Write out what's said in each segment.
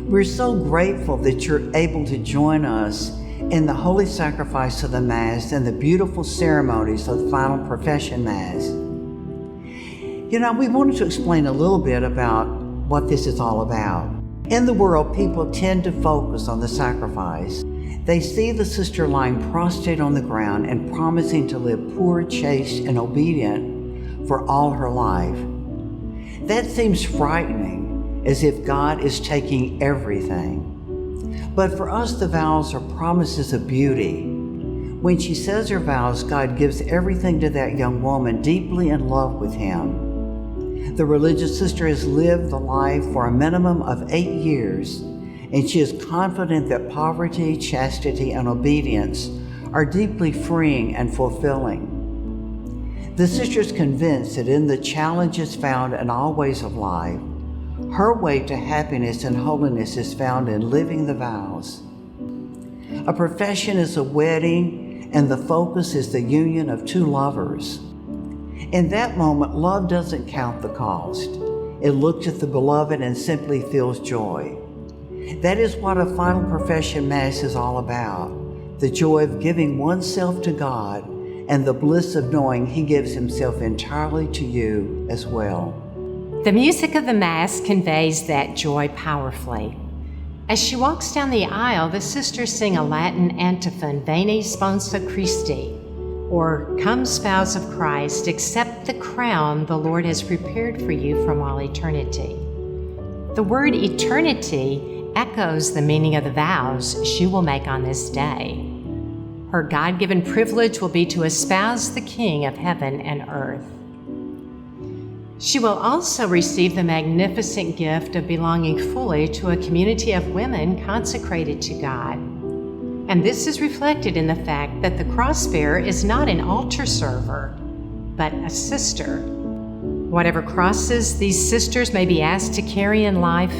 We're so grateful that you're able to join us in the holy sacrifice of the Mass and the beautiful ceremonies of the Final Profession Mass. We wanted to explain a little bit about what this is all about. In the world, people tend to focus on the sacrifice. They see the sister lying prostrate on the ground and promising to live poor, chaste, and obedient for all her life. That seems frightening, as if God is taking everything. But for us, the vows are promises of beauty. When she says her vows, God gives everything to that young woman deeply in love with Him. The religious sister has lived the life for a minimum of 8 years, and she is confident that poverty, chastity, and obedience are deeply freeing and fulfilling. The sister is convinced that in the challenges found in all ways of life, her way to happiness and holiness is found in living the vows. A profession is a wedding, and the focus is the union of two lovers. In that moment, love doesn't count the cost. It looks at the beloved and simply feels joy. That is what a Final Profession Mass is all about, the joy of giving oneself to God and the bliss of knowing He gives Himself entirely to you as well. The music of the Mass conveys that joy powerfully. As she walks down the aisle, the sisters sing a Latin antiphon, Veni Sponsa Christi, or Come Spouse of Christ, accept the crown the Lord has prepared for you from all eternity. The word eternity echoes the meaning of the vows she will make on this day. Her God-given privilege will be to espouse the King of heaven and earth. She will also receive the magnificent gift of belonging fully to a community of women consecrated to God. And this is reflected in the fact that the cross-bearer is not an altar server, but a sister. Whatever crosses these sisters may be asked to carry in life,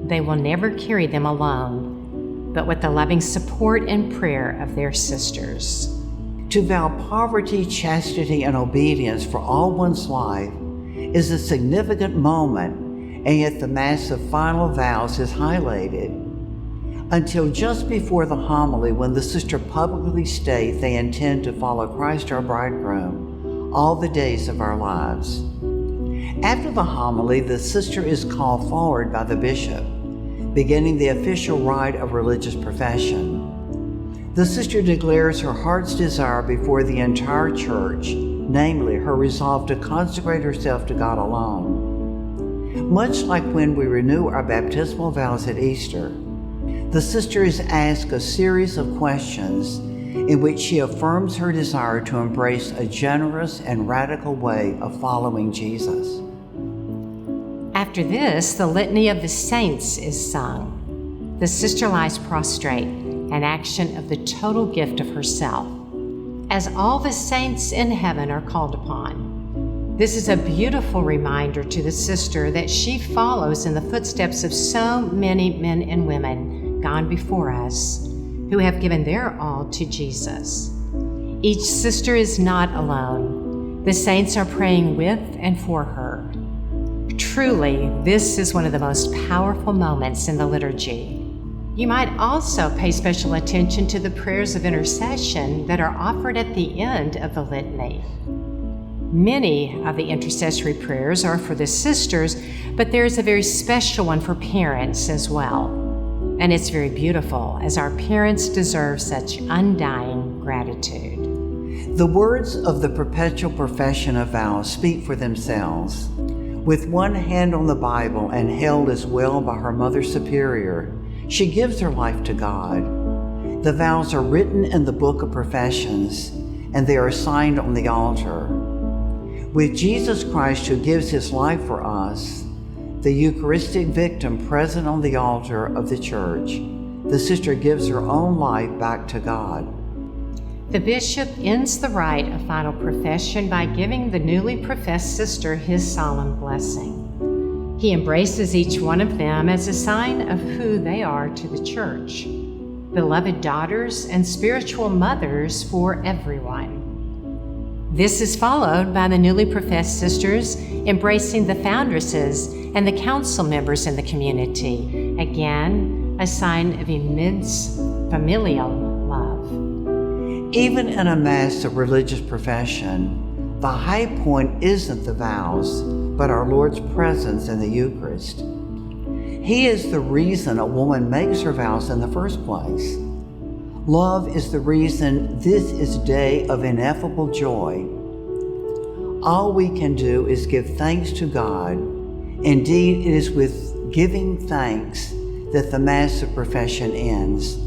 they will never carry them alone, but with the loving support and prayer of their sisters. To vow poverty, chastity, and obedience for all one's life is a significant moment, and yet the Mass of Final Vows is highlighted. Until just before the homily, when the sister publicly states they intend to follow Christ our bridegroom all the days of our lives. After the homily, the sister is called forward by the bishop, beginning the official rite of religious profession. The sister declares her heart's desire before the entire church, namely her resolve to consecrate herself to God alone. Much like when we renew our baptismal vows at Easter, the sister is asked a series of questions in which she affirms her desire to embrace a generous and radical way of following Jesus. After this, the Litany of the Saints is sung. The sister lies prostrate, an action of the total gift of herself, as all the saints in heaven are called upon. This is a beautiful reminder to the sister that she follows in the footsteps of so many men and women gone before us, who have given their all to Jesus. Each sister is not alone. The saints are praying with and for her. Truly, this is one of the most powerful moments in the liturgy. You might also pay special attention to the prayers of intercession that are offered at the end of the litany. Many of the intercessory prayers are for the sisters, but there is a very special one for parents as well. And it's very beautiful, as our parents deserve such undying gratitude. The words of the Perpetual Profession of Vows speak for themselves. With one hand on the Bible and held as well by her Mother Superior, she gives her life to God. The vows are written in the Book of Professions, and they are signed on the altar. With Jesus Christ, who gives His life for us, the Eucharistic victim present on the altar of the church, the sister gives her own life back to God. The bishop ends the rite of final profession by giving the newly professed sister his solemn blessing. He embraces each one of them as a sign of who they are to the church, beloved daughters and spiritual mothers for everyone. This is followed by the newly professed sisters embracing the foundresses and the council members in the community. Again, a sign of immense familial love. Even in a Mass of religious profession, the high point isn't the vows, but our Lord's presence in the Eucharist. He is the reason a woman makes her vows in the first place. Love is the reason this is a day of ineffable joy. All we can do is give thanks to God. Indeed, it is with giving thanks that the Mass of profession ends.